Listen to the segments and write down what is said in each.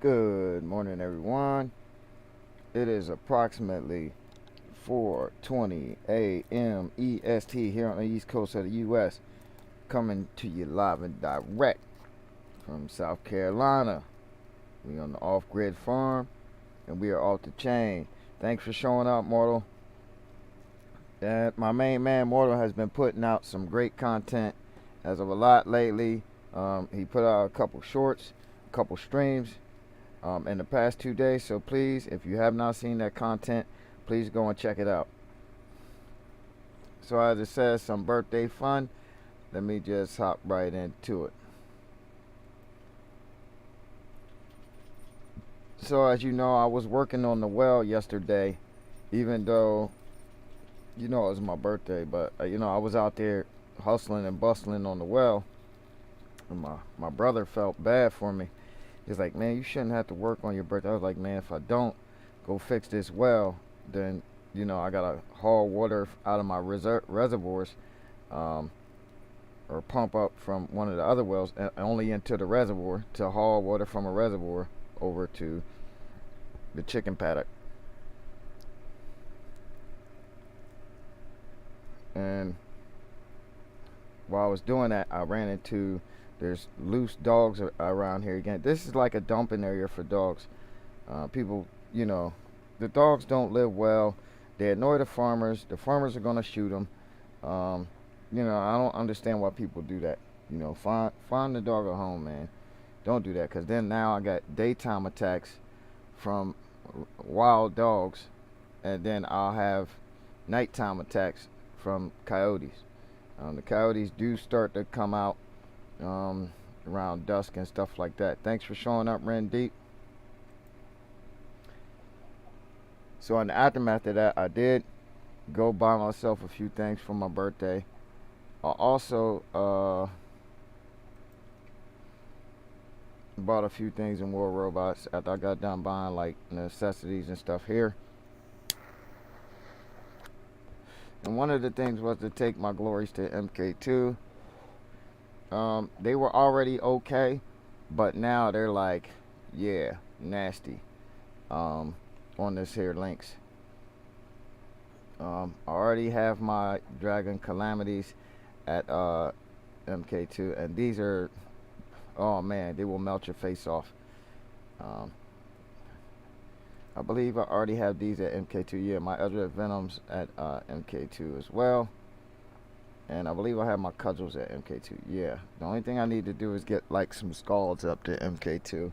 Good morning, everyone. It is approximately 4:20 a.m. EST here on the East Coast of the U.S. Coming to you live and direct from South Carolina. We on the off-grid farm, and we are off the chain. Thanks for showing up, Mortal. And my main man, Mortal, has been putting out some great content as of a lot lately. He put out a couple shorts, a couple streams in the past 2 days. So please, if you have not seen that content, please go and check it out. So as it says, some birthday fun. Let me just hop right into it. So as you know, I was working on the well yesterday, even though, it was my birthday. But, I was out there hustling and bustling on the well. And my brother felt bad for me. He's like, man, you shouldn't have to work on your birthday. I was like, man, if I don't go fix this well, then, I got to haul water out of my reservoirs or pump up from one of the other wells only into the reservoir to haul water from a reservoir over to the chicken paddock. And while I was doing that, I ran into... There's loose dogs around here again. This is like a dumping area for dogs. People, the dogs don't live well. They annoy the farmers. The farmers are going to shoot them. I don't understand why people do that. Find the dog at home, man. Don't do that, because then now I got daytime attacks from wild dogs, and then I'll have nighttime attacks from coyotes. The coyotes do start to come out around dusk and stuff like that. Thanks for showing up, Ren Deep. So in the aftermath of that, I did go buy myself a few things for my birthday. I also bought a few things in War Robots after I got done buying like necessities and stuff here. And one of the things was to take my glories to MK2. They were already okay, but now they're like, yeah, nasty on this here links. I already have my Dragon Calamities at MK2, and these are, oh man, they will melt your face off. I believe I already have these at MK2. Yeah, my other Venoms at MK2 as well. And I believe I have my cudgels at MK2. Yeah, the only thing I need to do is get like some scalds up to MK2.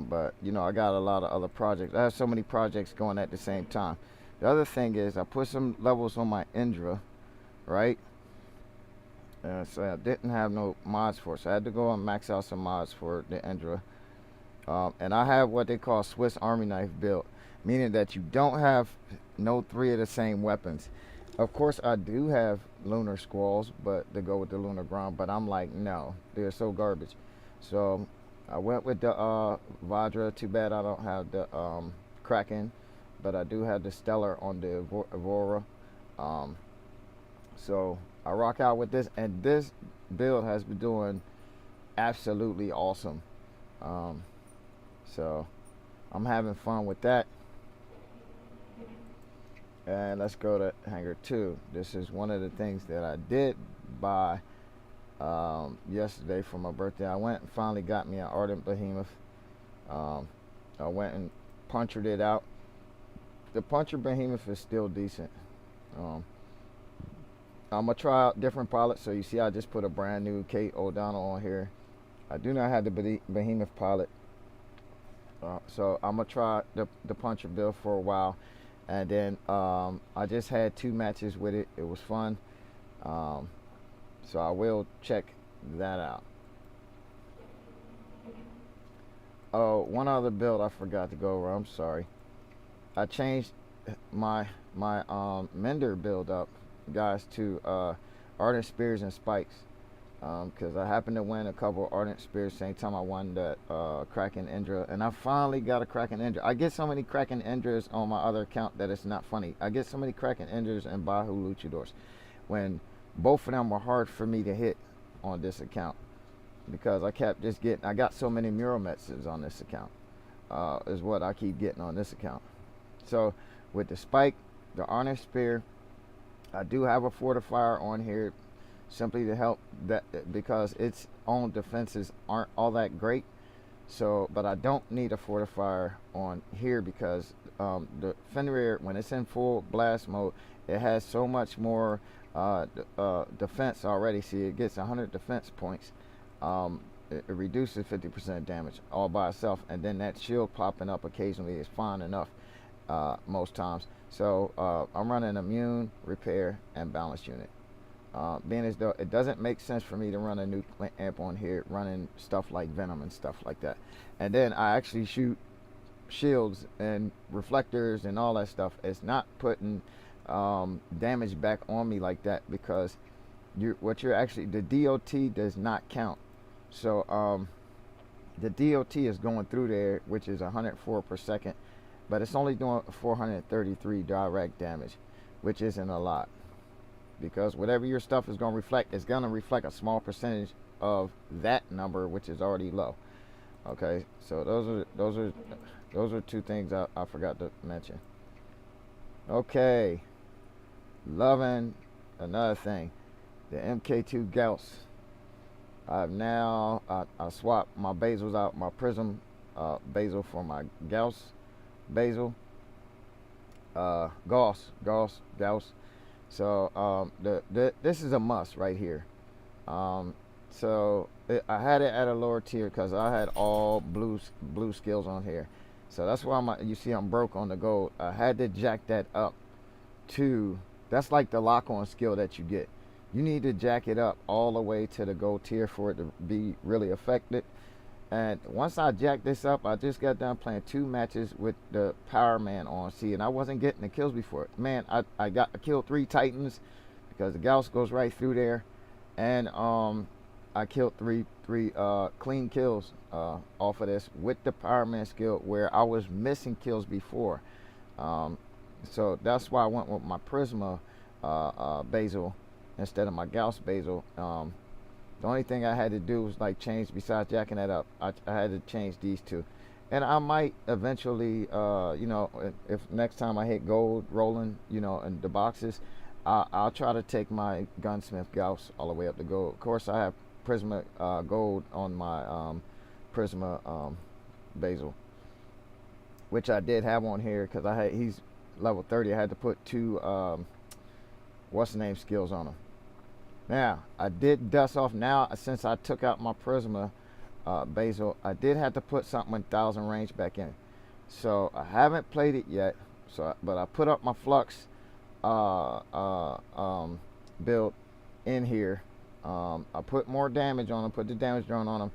But I got a lot of other projects. I have so many projects going at the same time. The other thing is I put some levels on my Indra, right? So I didn't have no mods for it, so I had to go and max out some mods for the Indra. And I have what they call Swiss Army knife build, meaning that you don't have no three of the same weapons. Of course, I do have lunar squalls, but to go with the lunar ground. But I'm like, no, they're so garbage. So I went with the Vajra. Too bad I don't have the Kraken, but I do have the Stellar on the Aurora. So I rock out with this, and this build has been doing absolutely awesome. So I'm having fun with that. And let's go to Hangar 2. This is one of the things that I did buy yesterday for my birthday. I went and finally got me an Ardent Behemoth. I went and punctured it out. The Puncher Behemoth is still decent. I'm going to try out different pilots. So you see I just put a brand new Kate O'Donnell on here. I do not have the Behemoth pilot. So I'm going to try the Puncher build for a while. And then I just had 2 matches with it. It was fun. So I will check that out. Oh, one other build I forgot to go over. I'm sorry. I changed my Mender build up, guys, to Ardent Spears and Spikes. Because I happened to win a couple Ardent Spears same time I won that Kraken Indra, and I finally got a Kraken Indra. I get so many Kraken Indras on my other account that it's not funny. I get so many Kraken Indras and Bahu Luchadors when both of them were hard for me to hit on this account because I kept just getting, I got so many Mural Metzes on this account. is what I keep getting on this account. So with the spike, the Arnish Spear, I do have a fortifier on here simply to help that, because its own defenses aren't all that great. So, but I don't need a fortifier on here because the Fenrir, when it's in full blast mode, it has so much more defense already. See, it gets 100 defense points. It reduces 50% damage all by itself, and then that shield popping up occasionally is fine enough most times. So I'm running immune, repair, and balance unit. Being as though it doesn't make sense for me to run a nuclear amp on here, running stuff like venom and stuff like that. And then I actually shoot shields and reflectors and all that stuff. It's not putting damage back on me like that, because the DOT does not count. So the DOT is going through there, which is 104 per second, but it's only doing 433 direct damage, which isn't a lot, because whatever your stuff is going to reflect, it's going to reflect a small percentage of that number, which is already low. Okay, so those are two things I forgot to mention. Okay, loving another thing, the MK2 Gauss. I've now I swapped my basils out, my prism basil for my Gauss basil. Gauss. So this is a must right here. I had it at a lower tier because I had all blue skills on here. So that's why you see I'm broke on the gold. I had to jack that up to, that's like the lock-on skill that you get. You need to jack it up all the way to the gold tier for it to be really effective. And once I jacked this up, I just got done playing 2 matches with the Power Man on. See, and I wasn't getting the kills before. Man, I killed 3 Titans because the Gauss goes right through there. And I killed three clean kills off of this with the Power Man skill, where I was missing kills before. So that's why I went with my Prisma basil instead of my Gauss basil. The only thing I had to do was like change, besides jacking that up, I had to change these 2. And I might eventually, you know, if next time I hit gold rolling, you know, in the boxes, I'll try to take my Gunsmith Gauss all the way up to gold. Of course, I have Prisma gold on my Prisma basil, which I did have on here because he's level 30. I had to put 2 what's the name skills on him. Now I did dust off. Now since I took out my Prisma basil, I did have to put something in 1000 range back in. So I haven't played it yet. But I put up my Flux build in here. I put more damage on him. Put the damage drone on him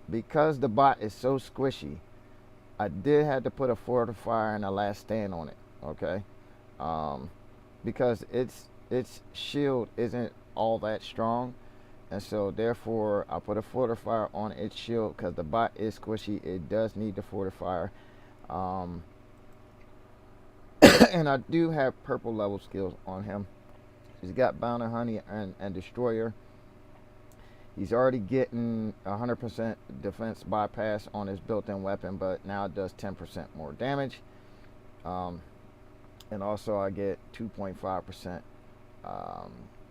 because the bot is so squishy. I did have to put a fortifier and a last stand on it. Okay, because its shield isn't all that strong, and so therefore I put a fortifier on its shield because the bot is squishy. It does need the fortifier. And I do have purple level skills on him. He's got Bounty Honey and Destroyer. He's already getting 100% defense bypass on his built-in weapon, but now it does 10% more damage. And also I get 2.5%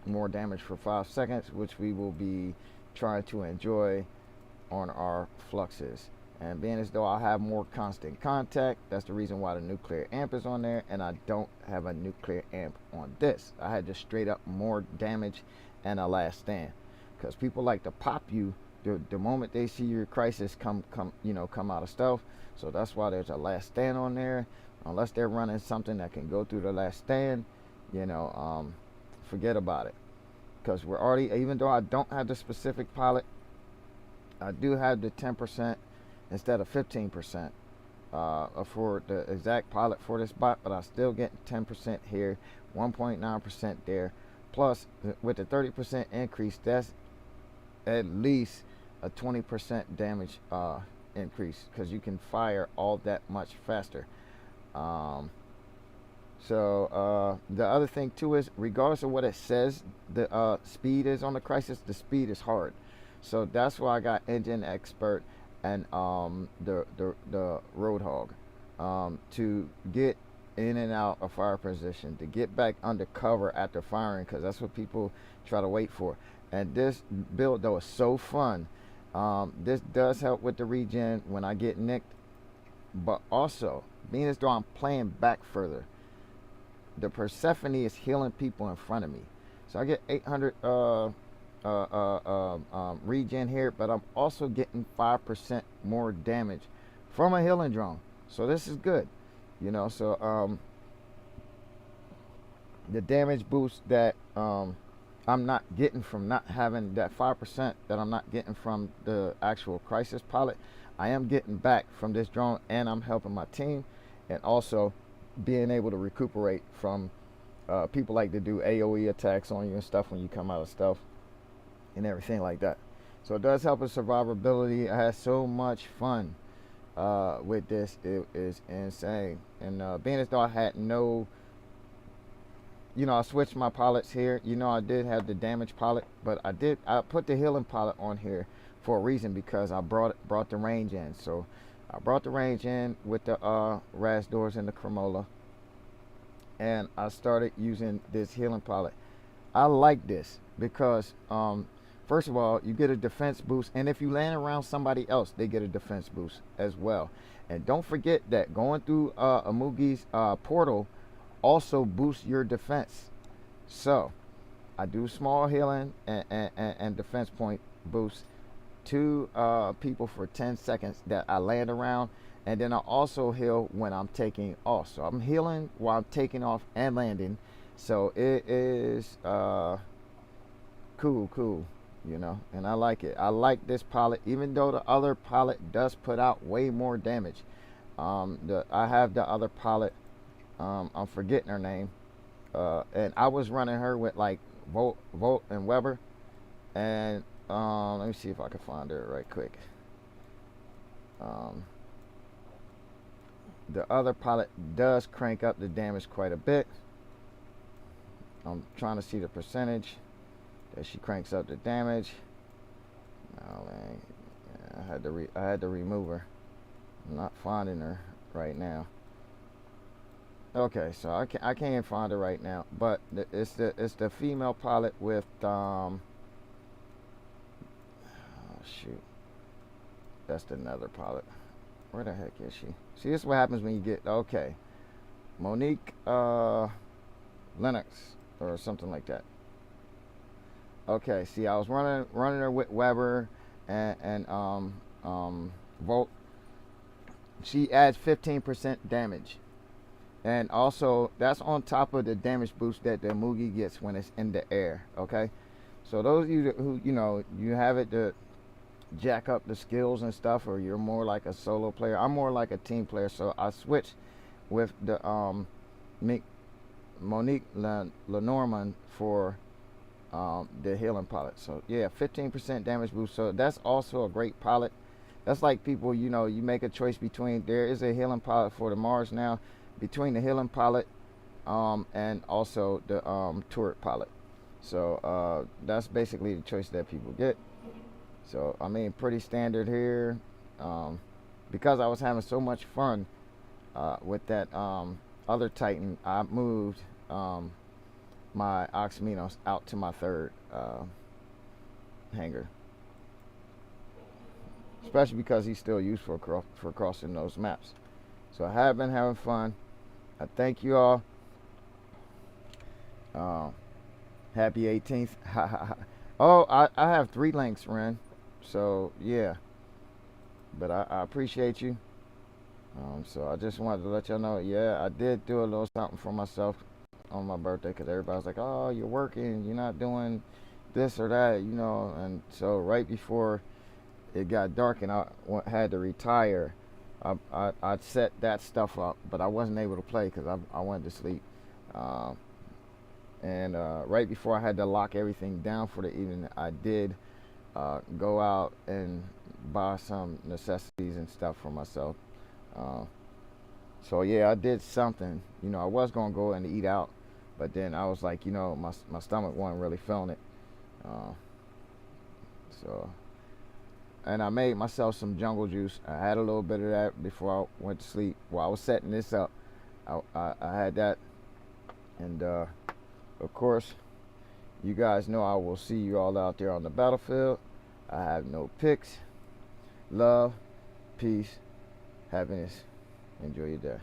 more damage for 5 seconds, which we will be trying to enjoy on our Fluxes. And being as though I have more constant contact, that's the reason why the nuclear amp is on there, and I don't have a nuclear amp on this. I had just straight up more damage and a last stand, because people like to pop you the moment they see your crisis come out of stealth. So that's why there's a last stand on there. Unless they're running something that can go through the last stand, forget about it. Because we're already, even though I don't have the specific pilot, I do have the 10% instead of 15% for the exact pilot for this bot, but I still get 10% here, 1.9% there. Plus, with the 30% increase, that's at least a 20% damage increase, because you can fire all that much faster. So the other thing too is, regardless of what it says the speed is on the crisis, the speed is hard. So that's why I got Engine Expert and the Roadhog, to get in and out of fire position, to get back under cover after firing, because that's what people try to wait for. And this build though is so fun. This does help with the regen when I get nicked, but also being as though I'm playing back further, the Persephone is healing people in front of me, so I get 800 regen here, but I'm also getting 5% more damage from a healing drone. So this is good, you know. So the damage boost that I'm not getting from not having that 5% that I'm not getting from the actual crisis pilot, I am getting back from this drone, and I'm helping my team, and also being able to recuperate from people like to do AoE attacks on you and stuff when you come out of stealth and everything like that. So it does help with survivability. I had so much fun with this. It is insane. And being as though I had no, you know, I switched my pilots here. You know, I did have the damage pilot, but I put the healing pilot on here for a reason, because I brought the range in. So I brought the range in with the RAS doors and the Cremola, and I started using this healing pilot. I like this because first of all, you get a defense boost, and if you land around somebody else, they get a defense boost as well. And don't forget that going through Amugi's portal also boosts your defense. So I do small healing and defense point boosts to people for 10 seconds that I land around, and then I also heal when I'm taking off. So I'm healing while I'm taking off and landing. So it is cool, you know, and I like it. I like this pilot, even though the other pilot does put out way more damage. I have the other pilot, I'm forgetting her name, and I was running her with like Volt and Weber, and let me see if I can find her right quick. The other pilot does crank up the damage quite a bit. I'm trying to see the percentage that she cranks up the damage. Oh, man. I had to remove her. I'm not finding her right now. Okay, so I can't find her right now, but it's the female pilot with oh shoot, that's the nether pilot. Where the heck is she? See, this is what happens when you get, okay, Monique Lennox or something like that. Okay, see, I was running her with Weber and Volt. She adds 15% damage, and also that's on top of the damage boost that the Mugi gets when it's in the air. Okay, so those of you who, you know, you have it to jack up the skills and stuff, or you're more like a solo player. I'm more like a team player, so I switched with the Monique Lenormand for the healing pilot. So yeah, 15% damage boost. So that's also a great pilot. That's like people, you know, you make a choice between, there is a healing pilot for the Mars now, between the healing pilot and also the turret pilot. So that's basically the choice that people get. So I mean, pretty standard here. Because I was having so much fun with that other Titan, I moved my Oxminos out to my third hangar, especially because he's still useful for crossing those maps. So I have been having fun. I thank you all. Happy 18th. Oh, I have 3 links, Ren. So yeah, but I appreciate you. So I just wanted to let y'all know, yeah, I did do a little something for myself on my birthday, because everybody's like, oh, you're working, you're not doing this or that, you know. And so right before it got dark and I had to retire, I'd set that stuff up, but I wasn't able to play because I went to sleep. And right before I had to lock everything down for the evening, I did go out and buy some necessities and stuff for myself. So yeah, I did something. You know, I was gonna go and eat out, but then I was like, you know, my stomach wasn't really feeling it. So And I made myself some jungle juice. I had a little bit of that before I went to sleep. While I was setting this up, I had that. And of course, you guys know I will see you all out there on the battlefield. I have no picks. Love, peace, happiness. Enjoy your day.